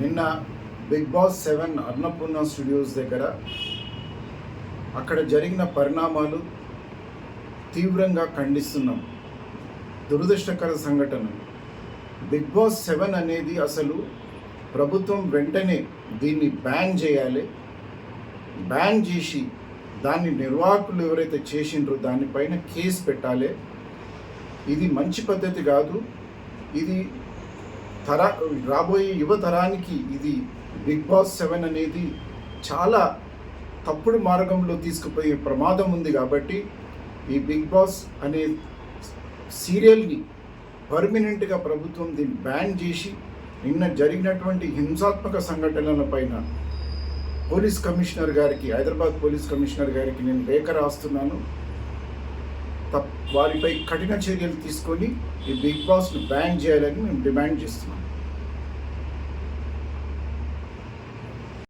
నిన్న big boss 7 Annapurna studios దగ్గర అక్కడ జరిగిన పరిణామాలు తీవ్రంగా ఖండిస్తున్నాం. దురదృష్టకర సంఘటన. బిగ్ బాస్ 7 అనేది అసలు ప్రభుత్వం వెంటనే దీన్ని బ్యాన్ చేయాలి. బ్యాన్ చేసి దాన్ని నిర్వాహకులు ఎవరైతే చేసిండ్రో దానిపైన కేసు పెట్టాలి. ఇది మంచి పద్ధతి కాదు. ఇది రాబోయే యువతరానికి ఇది బిగ్ బాస్ 7 అనేది చాలా తప్పుడు మార్గంలో తీసుకుపోయే ప్రమాదం ఉంది. కాబట్టి ఈ బిగ్ బాస్ అనే సీరియల్ని పర్మనెంట్గా ప్రభుత్వం దీన్ని బ్యాన్ చేసి నిన్న జరిగినటువంటి హింసాత్మక సంఘటనల పైన పోలీస్ కమిషనర్ గారికి, హైదరాబాద్ పోలీస్ కమిషనర్ గారికి నేను లేఖ రాస్తున్నాను. వారిపై కఠిన చర్యలు తీసుకొని ఈ బిగ్ బాస్ను బ్యాన్ చేయాలని మేము డిమాండ్ చేస్తున్నాం.